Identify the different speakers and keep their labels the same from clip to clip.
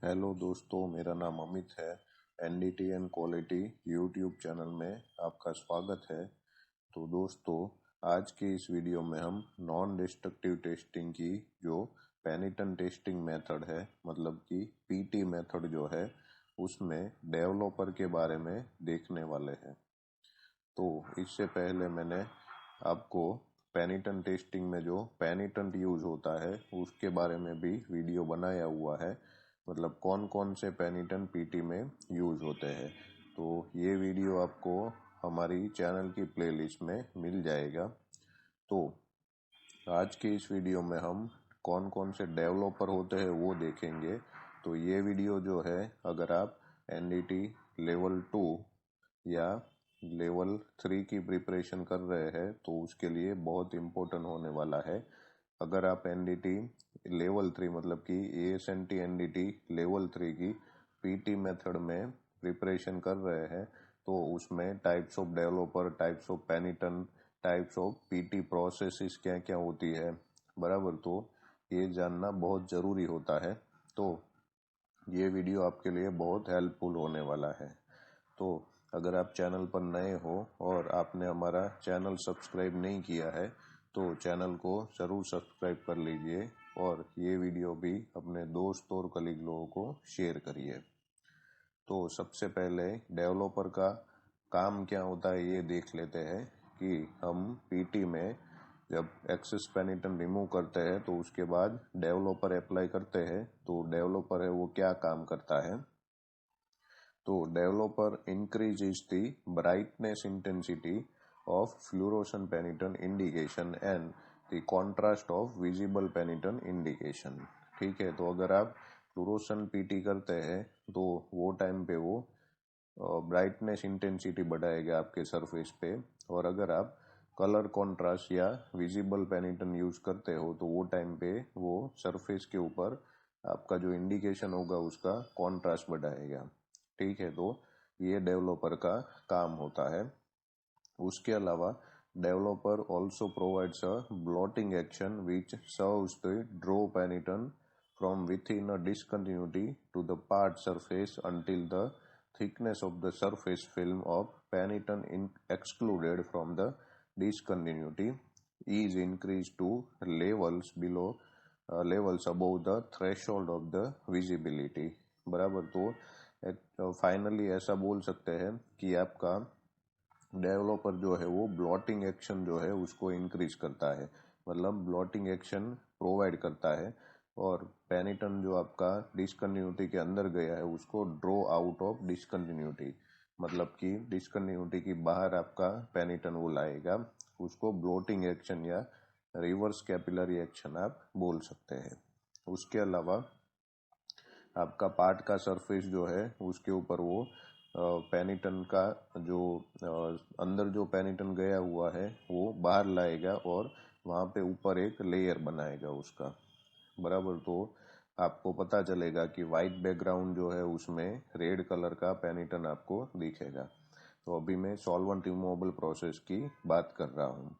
Speaker 1: Hello दोस्तों, मेरा नाम अमित है। NDT and quality YouTube channel में आपका स्वागत है। तो दोस्तों, आज के इस वीडियो में हम नॉन डिस्ट्रक्टिव टेस्टिंग की जो पेनिटन टेस्टिंग मेथड है, मतलब कि पीटी मेथड जो है, उसमें डेवलपर के बारे में देखने वाले हैं। तो इससे पहले मैंने आपको पेनिटन टेस्टिंग में जो पेनिटेंट यूज होता है उसके बारे में भी वीडियो बनाया हुआ है, मतलब कौन कौन से पेनिटेंट पीटी में यूज होते हैं। तो ये वीडियो आपको हमारी चैनल की प्लेलिस्ट में मिल जाएगा। तो आज के इस वीडियो में हम कौन कौन से डेवलपर होते हैं वो देखेंगे। तो ये वीडियो जो है, अगर आप एनडीटी लेवल 2 या लेवल 3 की प्रिपरेशन कर रहे हैं तो उसके लिए बहुत इम्पोर्टेंट होने वाला है। अगर आप एनडीटी लेवल 3 मतलब कि एएसएनटी एनडीटी लेवल 3 की पीटी मेथड में प्रिपरेशन कर रहे हैं तो उसमें types of developer, types of penetrant, types of PT processes क्या क्या होती है, बराबर। तो ये जानना बहुत ज़रूरी होता है। तो ये वीडियो आपके लिए बहुत हेल्पफुल होने वाला है। तो अगर आप चैनल पर नए हो और आपने हमारा चैनल सब्सक्राइब नहीं किया है तो चैनल को ज़रूर सब्सक्राइब कर लीजिए और ये वीडियो भी अपने दोस्त और कलीग लोगों को शेयर करिए। तो सबसे पहले डेवलपर का काम क्या होता है ये देख लेते हैं कि हम पीटी में जब एक्सेस पेनिटन रिमूव करते हैं तो उसके बाद डेवलपर अप्लाई करते हैं। तो डेवलपर है वो क्या काम करता है, तो developer increases the brightness intensity of fluorescent peniton indication and the contrast of visible peniton indication। ठीक है, तो अगर आप फ्लोरोसेंट पीटी करते हैं तो वो टाइम पे वो ब्राइटनेस इंटेंसिटी बढ़ाएगा आपके सरफेस पे, और अगर आप कलर कॉन्ट्रास्ट या विजिबल पेनिटन यूज करते हो तो वो टाइम पे वो सरफेस के ऊपर आपका जो इंडिकेशन होगा उसका कॉन्ट्रास्ट बढ़ाएगा। ठीक है, तो ये डेवलपर का काम होता है। उसके अलावा developer also provides a blotting action which serves the draw penetrant from within a discontinuity to the part surface until the thickness of the surface film of peniton excluded from the discontinuity is increased to levels above the threshold of the visibility। बराबर। तो finally ऐसा बोल सकते हैं कि आपका developer जो है वो ब्लॉटिंग एक्शन जो है उसको इंक्रीज करता है, मतलब ब्लॉटिंग एक्शन प्रोवाइड करता है, और पेनिटन जो आपका डिसकंटिन्यूटी के अंदर गया है उसको ड्रॉ आउट ऑफ डिसकंटिन्यूटी, मतलब कि डिसकंटिन्यूटी की बाहर आपका पेनिटन वो लाएगा, उसको ब्लॉटिंग एक्शन या रिवर्स कैपिलरी एक्शन आप बोल सकते हैं। उसके अलावा आपका पार्ट का सरफेस जो है उसके ऊपर वो पेनिटन का जो अंदर जो पेनिटन गया हुआ है वो बाहर लाएगा और वहाँ पे ऊपर एक लेयर बनाएगा उसका, बराबर। तो आपको पता चलेगा कि वाइट बैकग्राउंड जो है उसमें रेड कलर का पेनिटन आपको दिखेगा। तो अभी मैं सॉल्वेंट रिमूवेबल प्रोसेस की बात कर रहा हूँ।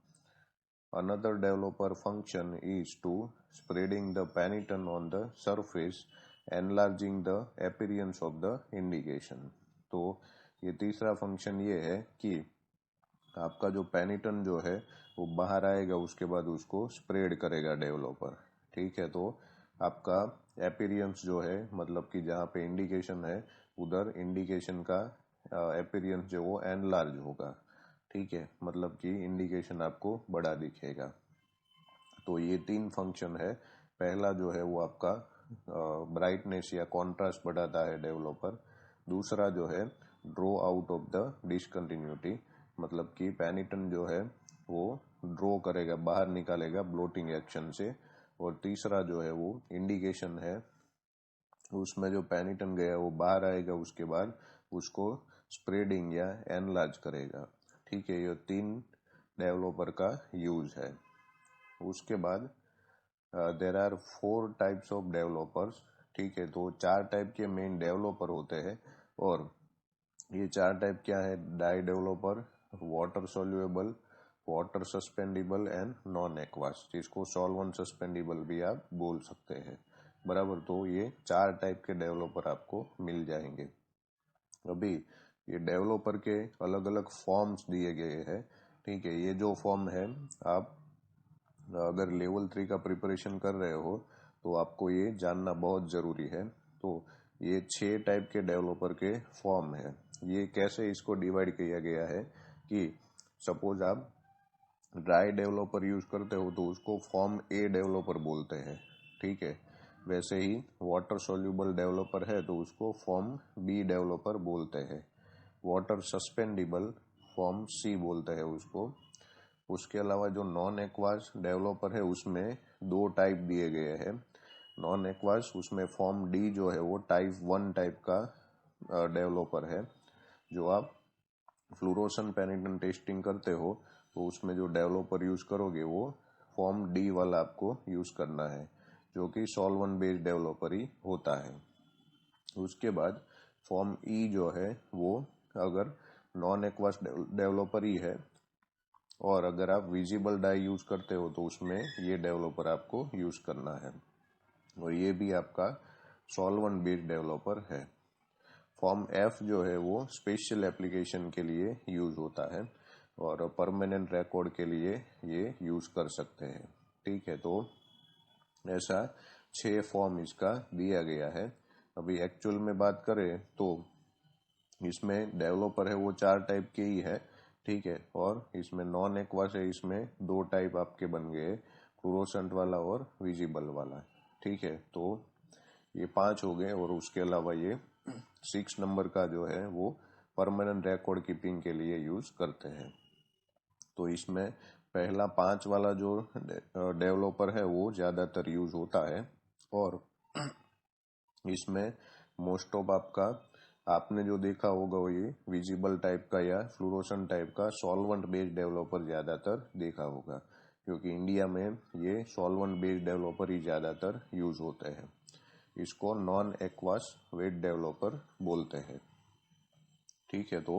Speaker 1: Another developer function is to spreading the peniton on the surface, enlarging the appearance of the indication। तो ये तीसरा फंक्शन ये है कि आपका जो पेनिटन जो है वो बाहर आएगा, उसके बाद उसको स्प्रेड करेगा डेवलपर। ठीक है, तो आपका अपीयरेंस जो है, मतलब कि जहाँ पे इंडिकेशन है उधर इंडिकेशन का अपीयरेंस जो वो एनलार्ज होगा। ठीक है, मतलब कि इंडिकेशन आपको बड़ा दिखेगा। तो ये तीन फंक्शन है। पहला जो है वो आपका ब्राइटनेस या कॉन्ट्रास्ट बढ़ाता है डेवलपर। दूसरा जो है draw out of the discontinuity, मतलब कि पेनिटन जो है वो ड्रॉ करेगा, बाहर निकालेगा ब्लोटिंग एक्शन से। और तीसरा जो है वो इंडिकेशन है, उसमें जो पेनिटन गया वो बाहर आएगा, उसके बाद उसको स्प्रेडिंग या एनलार्ज करेगा। ठीक है, ये तीन डेवलपर का यूज है। उसके बाद there are 4 types of developers. ठीक है, तो 4 टाइप के मेन डेवलपर होते हैं, और ये 4 टाइप क्या है? Dry developer, water soluble, water suspendable and non aqueous, जिसको सॉल्वेंट सस्पेंडिबल भी आप बोल सकते हैं। बराबर। तो ये 4 टाइप के डेवलपर आपको मिल जाएंगे। अभी ये डेवलपर के अलग अलग फॉर्म्स दिए गए हैं, ठीक है। ये जो फॉर्म है, आप अगर लेवल 3 का प्रिपरेशन कर रहे हो तो आपको ये जानना बहुत ज़रूरी है। तो ये 6 टाइप के डेवलपर के फॉर्म है। ये कैसे इसको डिवाइड किया गया है कि सपोज आप ड्राई डेवलपर यूज करते हो तो उसको फॉर्म ए डेवलपर बोलते हैं, ठीक है। वैसे ही वाटर सोल्यूबल डेवलपर है तो उसको फॉर्म बी डेवलपर बोलते हैं। वाटर सस्पेंडिबल फॉर्म सी बोलते हैं उसको। उसके अलावा जो नॉन एक्वास डेवलपर है उसमें 2 टाइप दिए गए हैं। नॉन एक्वास उसमें फॉर्म डी जो है वो टाइप 1 टाइप का डेवलपर है। जो आप फ्लोरोसेंट पेनिट्रेंट टेस्टिंग करते हो तो उसमें जो डेवलपर यूज करोगे वो फॉर्म डी वाला आपको यूज करना है, जो कि सॉल्वेंट बेस्ड डेवलपर ही होता है। उसके बाद फॉर्म ई जो है वो अगर नॉन एक्वास डेवलपर ही है और अगर आप विजिबल डाई यूज करते हो तो उसमें ये डेवलपर आपको यूज करना है, और ये भी आपका सॉल्वेंट बेस्ड डेवलपर है। फॉर्म एफ जो है वो स्पेशल एप्लीकेशन के लिए यूज होता है और परमानेंट रिकॉर्ड के लिए ये यूज कर सकते हैं, ठीक है। तो ऐसा 6 फॉर्म इसका दिया गया है। अभी एक्चुअल में बात करें तो इसमें डेवलपर है वो 4 टाइप के ही है, ठीक है। और इसमें नॉन एक्वास है, इसमें 2 टाइप आपके बन गए, फ्लोरोसेंट वाला और विजिबल वाला, ठीक है। तो ये 5 हो गए, और उसके अलावा ये 6 नंबर का जो है वो परमानेंट रिकॉर्ड कीपिंग के लिए यूज करते हैं। तो इसमें पहला 5 वाला जो डेवलपर है वो ज्यादातर यूज होता है, और इसमें मोस्ट ऑफ आपने जो देखा होगा वो ये विजिबल टाइप का या फ्लोरोसेंट टाइप का सॉल्वेंट बेस्ड डेवलपर ज्यादातर देखा होगा, क्योंकि इंडिया में ये सॉल्वेंट बेस्ड डेवलपर ही ज्यादातर यूज होते हैं। इसको नॉन एक्वास वेट डेवलपर बोलते हैं, ठीक है। तो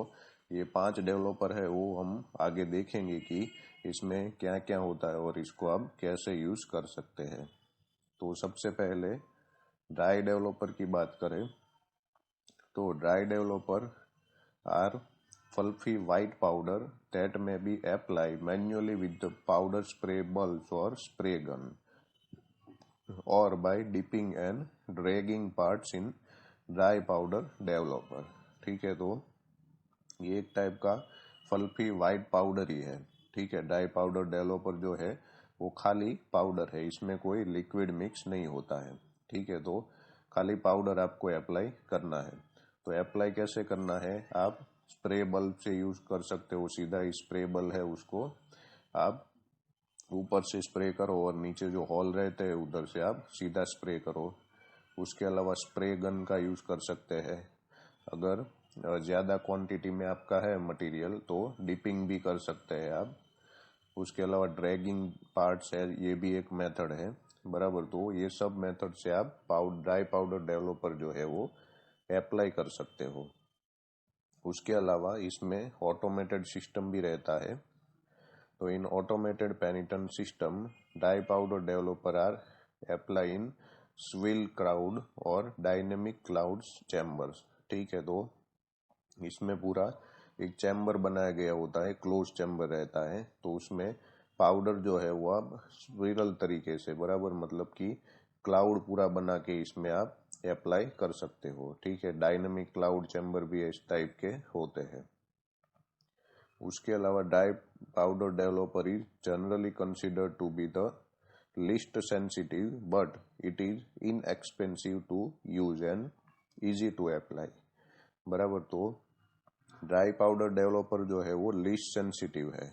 Speaker 1: ये 5 डेवलपर है वो हम आगे देखेंगे कि इसमें क्या क्या होता है और इसको आप कैसे यूज कर सकते हैं। तो सबसे पहले ड्राई डेवलपर की बात करें तो dry developer are fluffy white powder that may be applied manually with the powder spray bulbs or spray gun or by dipping and dragging parts in dry powder developer, ठीक है। तो ये एक type का फल्फी वाइट पाउडर ही है, ठीक है। Dry powder developer जो है वो खाली पाउडर है, इसमें कोई लिक्विड मिक्स नहीं होता है, ठीक है। तो खाली पाउडर आपको अप्लाई करना है। तो अप्लाई कैसे करना है, आप स्प्रे बल्ब से यूज कर सकते हो। सीधा स्प्रे बल्ब है उसको आप ऊपर से स्प्रे करो और नीचे जो होल रहते हैं उधर से आप सीधा स्प्रे करो। उसके अलावा स्प्रे गन का यूज कर सकते हैं। अगर ज्यादा क्वांटिटी में आपका है मटेरियल तो डिपिंग भी कर सकते हैं आप। उसके अलावा ड्रैगिंग पार्ट्स है, ये भी एक मेथड है, बराबर। तो ये सब मेथड से आप ड्राई पाउडर डेवलपर जो है वो अप्लाई कर सकते हो। उसके अलावा इसमें ऑटोमेटेड सिस्टम भी रहता है। तो इन automated penetrant system dry powder developer are apply in swirl cloud और डायनेमिक क्लाउड्स चैम्बर्स, ठीक है। तो इसमें पूरा एक चैम्बर बनाया गया होता है, क्लोज चैम्बर रहता है। तो उसमें पाउडर जो है वो आप स्विरल तरीके से, बराबर, मतलब कि क्लाउड पूरा बना के इसमें आप अप्लाई कर सकते हो, ठीक है। डायनेमिक क्लाउड चैम्बर भी इस टाइप के होते हैं। उसके अलावा dry powder developer is generally considered to be the least sensitive but it is inexpensive to use and easy to apply, बराबर। तो ड्राई पाउडर डेवलपर जो है वो लीस्ट सेंसिटिव है।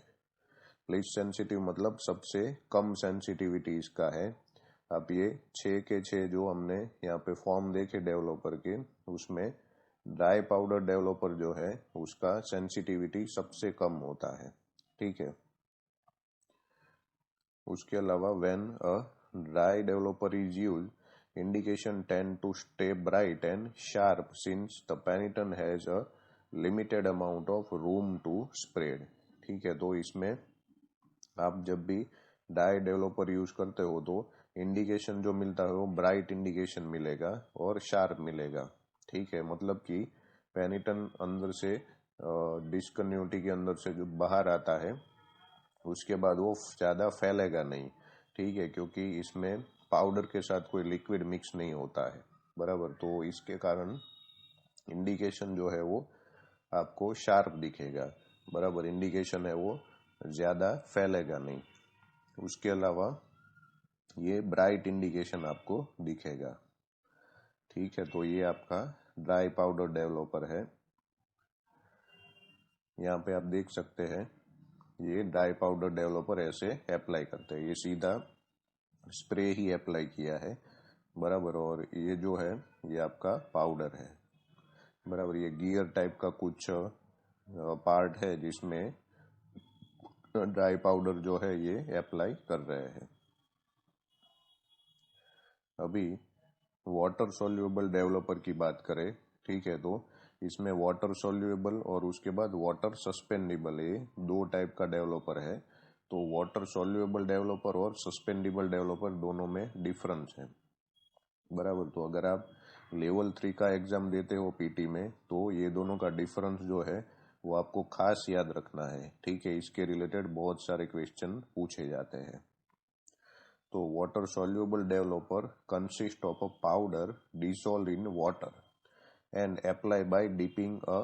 Speaker 1: लीस्ट सेंसिटिव मतलब सबसे कम सेंसिटिविटी इसका है। अब ये 6 के 6 जो हमने यहाँ पे फॉर्म देखे डेवलपर के, उसमें ड्राई पाउडर डेवलपर जो है उसका सेंसिटिविटी सबसे कम होता है, ठीक है। उसके अलावा when a dry developer is use indication tend to stay bright and sharp since the penetrant has a limited amount of room to spread, ठीक है। तो इसमें आप जब भी ड्राई डेवलपर यूज करते हो तो इंडिकेशन जो मिलता है वो ब्राइट इंडिकेशन मिलेगा और शार्प मिलेगा। ठीक है, मतलब कि पेनिटन अंदर से डिस्कन्टिन्यूटी के अंदर से जो बाहर आता है उसके बाद वो ज़्यादा फैलेगा नहीं। ठीक है, क्योंकि इसमें पाउडर के साथ कोई लिक्विड मिक्स नहीं होता है, बराबर। तो इसके कारण इंडिकेशन जो है वो आपको शार्प दिखेगा, बराबर। इंडिकेशन है वो ज़्यादा फैलेगा नहीं। उसके अलावा ये ब्राइट इंडिकेशन आपको दिखेगा। ठीक है, तो ये आपका ड्राई पाउडर डेवलपर है। यहाँ पे आप देख सकते हैं ये ड्राई पाउडर डेवलपर ऐसे अप्लाई करते हैं। ये सीधा स्प्रे ही अप्लाई किया है, बराबर। और ये जो है ये आपका पाउडर है, बराबर। ये गियर टाइप का कुछ पार्ट है जिसमें ड्राई पाउडर जो है ये अप्लाई कर रहे हैं। अभी वाटर सॉल्युबल डेवलपर की बात करें, ठीक है, तो इसमें वाटर सॉल्युबल और उसके बाद वाटर सस्पेंडिबल, ये दो टाइप का डेवलपर है। तो वाटर सॉल्युबल डेवलपर और सस्पेंडिबल डेवलपर दोनों में डिफरेंस है, बराबर। तो अगर आप लेवल 3 का एग्जाम देते हो पीटी में तो ये दोनों का डिफरेंस जो है वो आपको खास याद रखना है। ठीक है, इसके रिलेटेड बहुत सारे क्वेश्चन पूछे जाते हैं। तो water soluble developer consists of a powder dissolved in water and applied by dipping a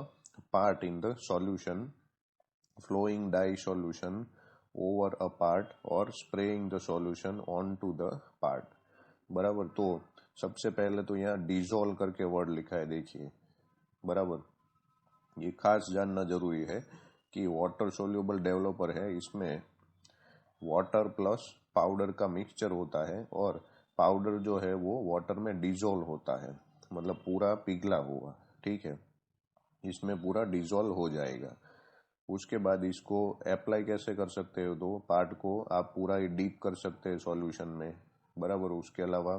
Speaker 1: part in the solution, flowing dye solution over a part or spraying the solution onto the part, बराबर। तो सबसे पहले तो यहाँ dissolve करके word लिखा है, देखिए, बराबर। ये खास जानना जरूरी है कि वाटर सोल्यूबल डेवलपर है, इसमें वाटर प्लस पाउडर का मिक्सचर होता है और पाउडर जो है वो वाटर में डिजोल्व होता है, मतलब पूरा पिघला हुआ। ठीक है, इसमें पूरा डिजोल्व हो जाएगा। उसके बाद इसको अप्लाई कैसे कर सकते हो, तो पार्ट को आप पूरा ही डीप कर सकते हैं सॉल्यूशन में, बराबर। उसके अलावा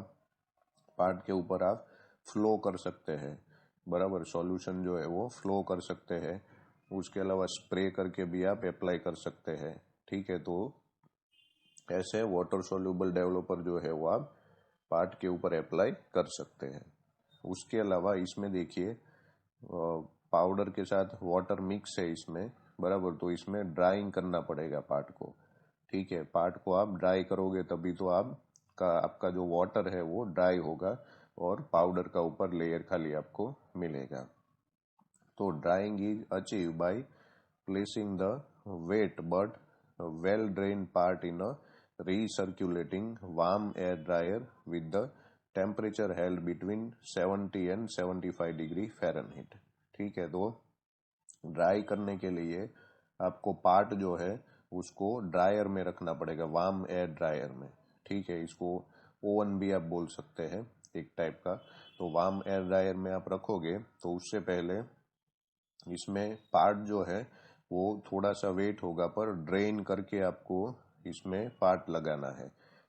Speaker 1: पार्ट के ऊपर आप फ्लो कर सकते हैं, बराबर। सॉल्यूशन जो है वो फ्लो कर सकते हैं। उसके अलावा स्प्रे करके भी आप अप्लाई कर सकते हैं। ठीक है, तो ऐसे वाटर सोल्यूबल डेवलपर जो है वो आप पार्ट के ऊपर अप्लाई कर सकते हैं। उसके अलावा इसमें देखिए पाउडर के साथ वाटर मिक्स है इसमें, बराबर। तो इसमें ड्राइंग करना पड़ेगा पार्ट को। ठीक है, पार्ट को आप ड्राई करोगे तभी तो आपका जो वाटर है वो ड्राई होगा और पाउडर का ऊपर लेयर खाली आपको मिलेगा। तो drying is achieve by placing the wet but well drained part in a recirculating warm air dryer with the temperature held between 70 and 75 degree Fahrenheit. ठीक है, तो ड्राई करने के लिए आपको पार्ट जो है उसको ड्रायर में रखना पड़ेगा, वार्म एयर ड्रायर में। ठीक है, इसको ओवन भी आप बोल सकते हैं एक टाइप का। तो वार्म एयर ड्रायर में आप रखोगे तो उससे पहले इसमें पार्ट जो है वो थोड़ा सा वेट होगा, पर ड्रेन करके आपको इसमें पार्ट लगाना है।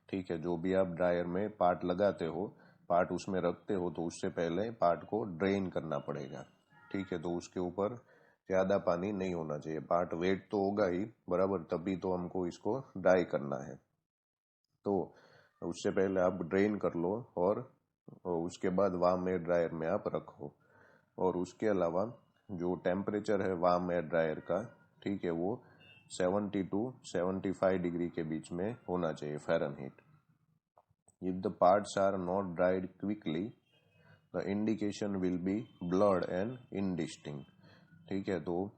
Speaker 1: ठीक है, जो भी आप ड्रायर में पार्ट लगाते हो, पार्ट उसमें रखते हो, तो उससे पहले पार्ट को ड्रेन करना पड़ेगा। ठीक है, तो उसके ऊपर ज़्यादा पानी नहीं होना चाहिए। पार्ट वेट तो होगा ही, बराबर, तभी तो हमको इसको ड्राई करना है। तो उससे पहले आप ड्रेन कर लो और उसके बाद वार्म एयर ड्रायर में आप रखो। और उसके अलावा जो टेम्परेचर है वार्म एयर ड्रायर का, ठीक है, वो 70 टू 75 डिग्री के बीच में होना चाहिए Fahrenheit. If the parts are not dried quickly the indication will be blurred and indistinct. ठीक है, तो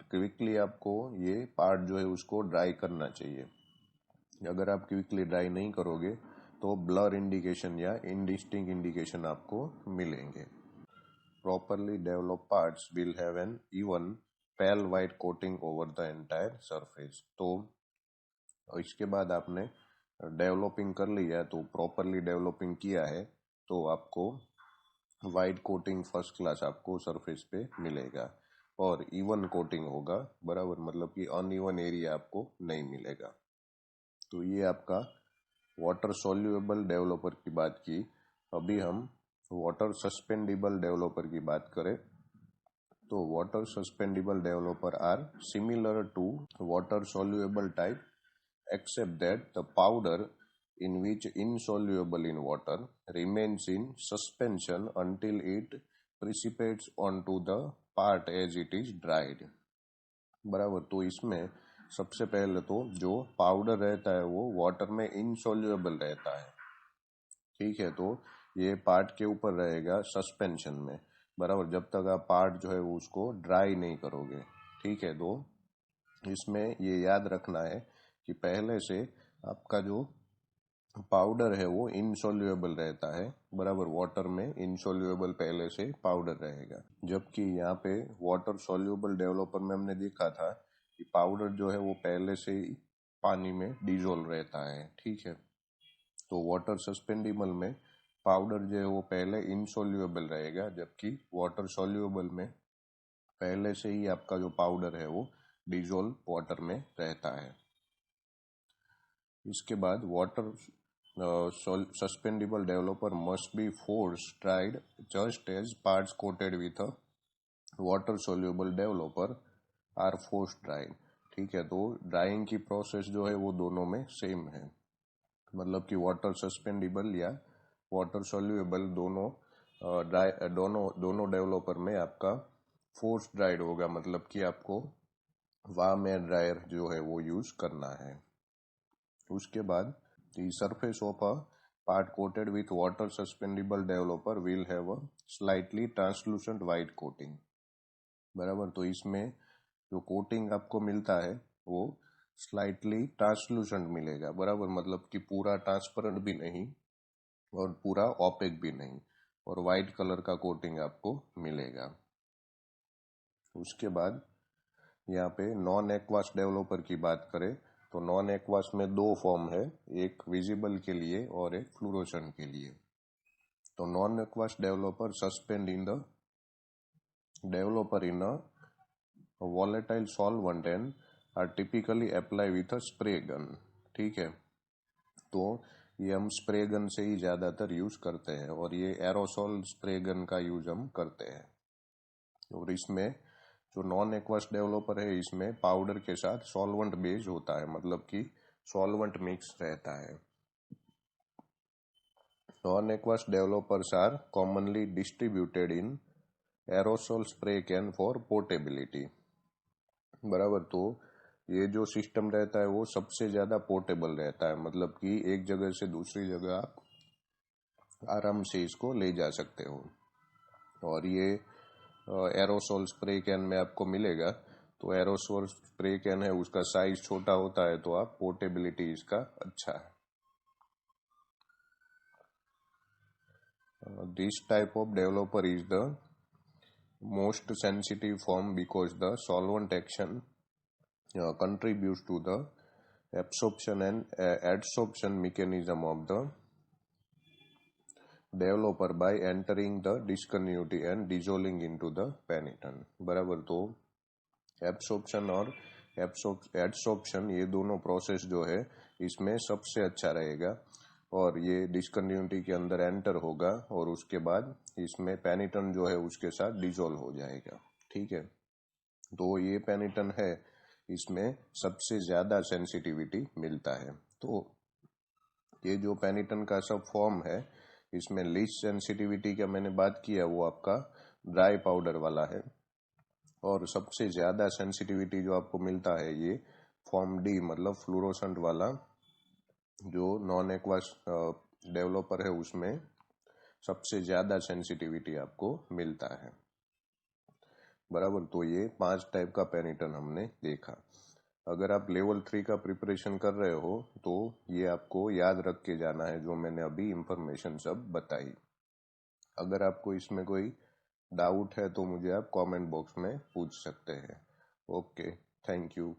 Speaker 1: क्विकली आपको ये पार्ट जो है उसको ड्राई करना चाहिए। अगर आप क्विकली ड्राई नहीं करोगे तो ब्लर इंडिकेशन या इनडिस्टिंक्ट इंडिकेशन आपको मिलेंगे। Properly developed parts will have an even pale white coating over the entire surface। तो इसके बाद आपने डेवलपिंग कर लिया, तो प्रॉपरली डेवलपिंग किया है तो आपको वाइट कोटिंग फर्स्ट क्लास आपको सरफेस पे मिलेगा और इवन कोटिंग होगा, बराबर। मतलब कि अनइवन एरिया आपको नहीं मिलेगा। तो ये आपका वाटर सॉल्युबल डेवलपर की बात की। अभी हम वाटर सस्पेंडिबल डेवलपर की बात करें तो water suspendable developer are similar to water soluble type except that the powder in which insoluble in water remains in suspension until it precipitates onto the part as it is dried। बराबर। तो इसमें सबसे पहले तो जो powder रहता है वो वाटर में इनसोल्यूबल रहता है, ठीक है। तो ये पार्ट के ऊपर रहेगा सस्पेंशन में, बराबर, जब तक आप पार्ट जो है उसको ड्राई नहीं करोगे, ठीक है। तो इसमें ये याद रखना है कि पहले से आपका जो पाउडर है वो इनसोल्यूबल रहता है, बराबर, वाटर में इनसोल्यूबल पहले से पाउडर रहेगा। जबकि यहाँ पे वाटर सोल्यूबल डेवलपर में हमने देखा था कि पाउडर जो है वो पहले से ही पानी में डिजोल्व रहता है, ठीक है। तो वाटर सस्पेंडिबल में पाउडर जो है वो पहले इनसोल्यूबल रहेगा, जबकि वाटर सोल्यूबल में पहले से ही आपका जो पाउडर है वो डिजोल्व वाटर में रहता है। इसके बाद water suspendable developer must be force dried just as parts coated with a water soluble developer are force dried, ठीक है। तो ड्राइंग की प्रोसेस जो है वो दोनों में सेम है, मतलब कि वाटर सस्पेंडिबल या वाटर सोल्यूबल दोनों डेवलपर में आपका फोर्स ड्राइड होगा, मतलब कि आपको वार्म एयर ड्रायर जो है वो यूज करना है। उसके बाद the surface of a part coated with water suspendable developer will have a slightly translucent white coating, बराबर। तो इसमें जो कोटिंग आपको मिलता है वो स्लाइटली ट्रांसलूसेंट मिलेगा, बराबर, मतलब कि पूरा ट्रांसपेरेंट भी नहीं और पूरा ओपेक भी नहीं, और वाइट कलर का कोटिंग आपको मिलेगा। उसके बाद यहाँ पे नॉन एक्वास डेवलपर की बात करें तो नॉन एक्वास में दो फॉर्म है, एक विजिबल के लिए और एक फ्लोरोसेंट के लिए। तो non aqueous developer suspend in the developer in a volatile solvent and are typically apply with a spray gun, ठीक है। तो ये हम स्प्रे गन से ही ज्यादातर यूज करते हैं, और ये एरोसोल स्प्रे गन का यूज हम करते हैं। और इसमें जो नॉन एक्वास डेवलपर है इसमें पाउडर के साथ सॉल्वेंट बेस होता है, मतलब कि सॉल्वेंट मिक्स रहता है। Non aqueous developers are commonly distributed in aerosol spray can for portability, बराबर। तो ये जो सिस्टम रहता है वो सबसे ज्यादा पोर्टेबल रहता है, मतलब कि एक जगह से दूसरी जगह आप आराम से इसको ले जा सकते हो। और ये एरोसोल स्प्रे कैन में आपको मिलेगा। तो एरोसोल स्प्रे कैन है उसका साइज छोटा होता है, तो आप पोर्टेबिलिटी इसका अच्छा है। This type of developer is the most sensitive form because the solvent action contributes to the absorption and adsorption mechanism of the developer by entering the discontinuity and dissolving into the पेनिटन, बराबर। तो absorption और adsorption ये दोनों process जो है इसमें सबसे अच्छा रहेगा, और ये डिस्कंटिन्यूटी के अंदर एंटर होगा और उसके बाद इसमें पेनिटन जो है उसके साथ डिसॉल्व हो जाएगा, ठीक है। तो ये पेनिटन है इसमें सबसे ज्यादा सेंसिटिविटी मिलता है। तो ये जो पेनिटन का सब फॉर्म है इसमें लीस्ट सेंसिटिविटी का मैंने बात किया वो आपका ड्राई पाउडर वाला है, और सबसे ज्यादा सेंसिटिविटी जो आपको मिलता है ये फॉर्म डी मतलब फ्लोरोसेंट वाला जो नॉन एक्वास डेवलपर है उसमें सबसे ज्यादा सेंसिटिविटी आपको मिलता है, बराबर। तो ये 5 टाइप का पेनिटन हमने देखा। अगर आप लेवल 3 का प्रिपरेशन कर रहे हो तो ये आपको याद रख के जाना है जो मैंने अभी इंफॉर्मेशन सब बताई। अगर आपको इसमें कोई डाउट है तो मुझे आप कमेंट बॉक्स में पूछ सकते हैं। Okay, thank you.